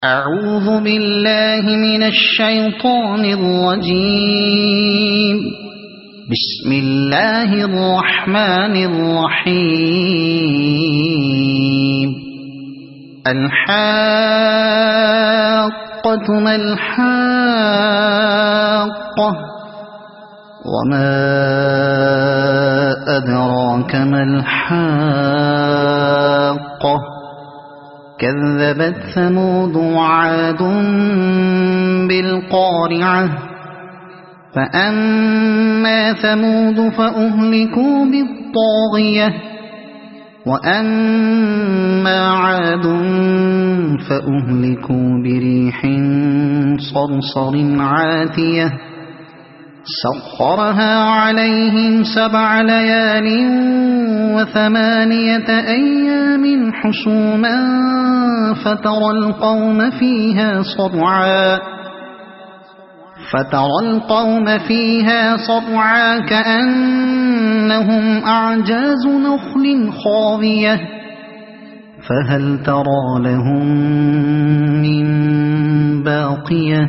أعوذ بالله من الشيطان الرجيم. بسم الله الرحمن الرحيم. الحاقة ما الحاقة وما أدراك ما الحاقة كذبت ثمود وعاد بالقارعة فأما ثمود فأهلكوا بالطاغية وأما عاد فأهلكوا بريح صرصر عاتية سخرها عليهم 7 ليال و8 أيام حسوما فترى القوم فيها صرعا كأنهم أعجاز نخل خاوية فهل ترى لهم من باقية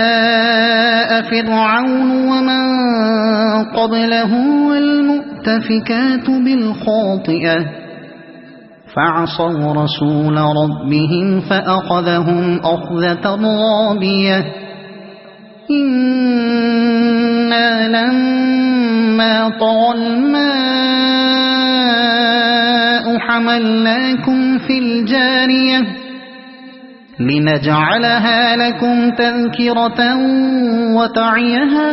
وجاء فرعون ومن قبله والمؤتفكات بالخاطئة فعصوا رسول ربهم فأخذهم أخذة رابية إنا لما طغى الماء حملناكم في الجارية لنجعلها لكم تذكرة وتعيها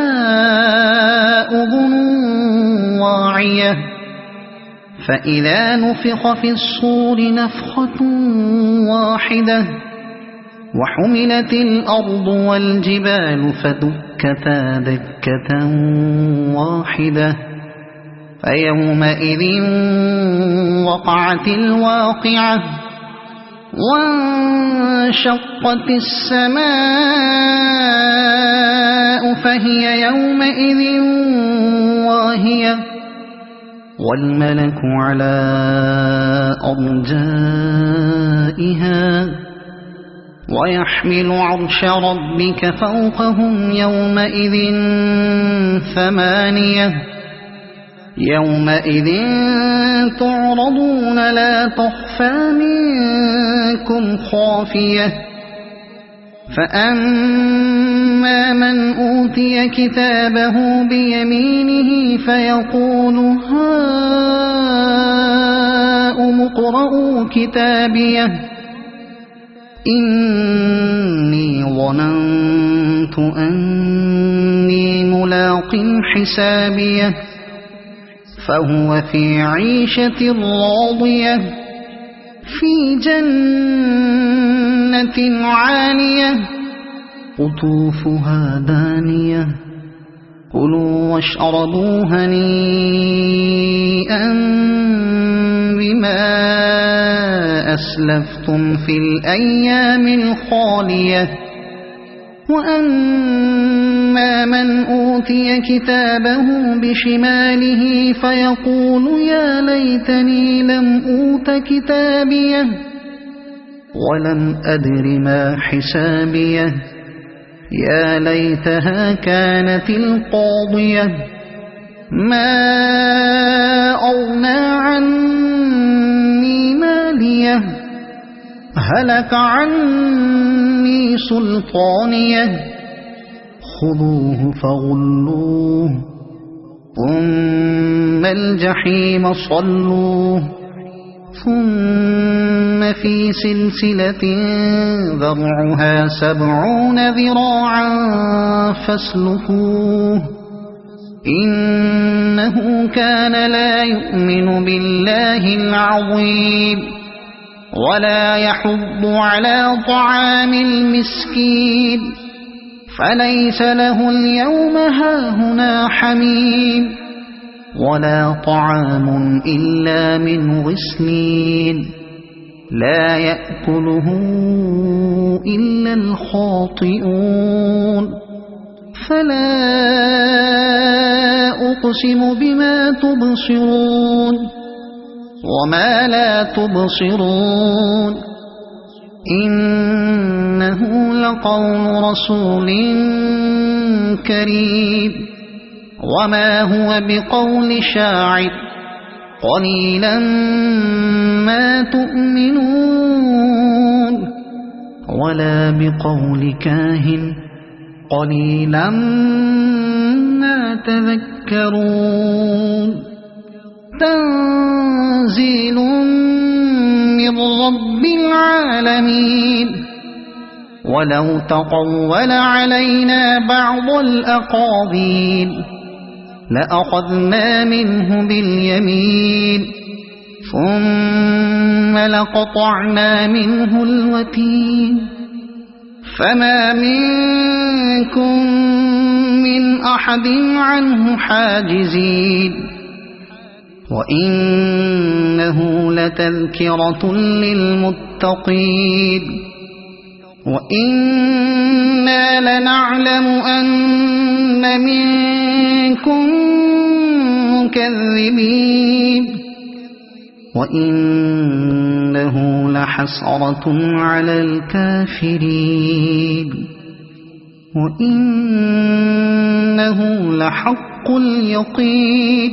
أذن واعية فإذا نفخ في الصور نفخة واحدة وحملت الأرض والجبال فدكتا دكة واحدة فيومئذ وقعت الواقعة وانشقت السماء فهي يومئذ واهية والملك على أرجائها ويحمل عرش ربك فوقهم يومئذ 8 يومئذ تعرضون لا تخفى منكم خافية فأما من أوتي كتابه بيمينه فيقول هاؤم اقرءوا كتابيه إني ظننت أني ملاق حسابيه فهو في عيشة راضية في جنة عالية قطوفها دانية كلوا واشربوا هنيئا بما أسلفتم في الأيام الخالية وأما من أوتي كتابه بشماله فيقول يا ليتني لم أوت كتابيه ولم أدر ما حسابيه يا ليتها كانت القاضية ما أغنى عني ماليه هلك عني سلطانيه خذوه فغلوه ثم الجحيم صلوه ثم في سلسلة ذرعها 70 ذراعا فاسلكوه إنه كان لا يؤمن بالله العظيم ولا يحض على طعام المسكين فليس له اليوم هاهنا حميم ولا طعام إلا من غسلين لا يأكله إلا الخاطئون فلا أقسم بما تبصرون وما لا تبصرون إنه لقول رسول كريم وما هو بقول شاعر قليلا ما تؤمنون ولا بقول كاهن قليلا ما تذكرون تنزيل من رب العالمين ولو تقول علينا بعض الأقاويل لأخذنا منه باليمين ثم لقطعنا منه الوتين فما منكم من أحد عنه حاجزين وإنه لتذكرة للمتقين وإنا لنعلم أن منكم مكذبين وإنه لحسرة على الكافرين وإنه لحق اليقين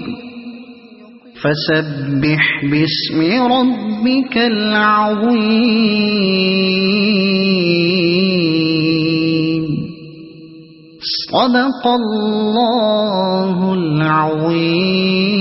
فسبح باسم ربك العظيم صدق الله العظيم.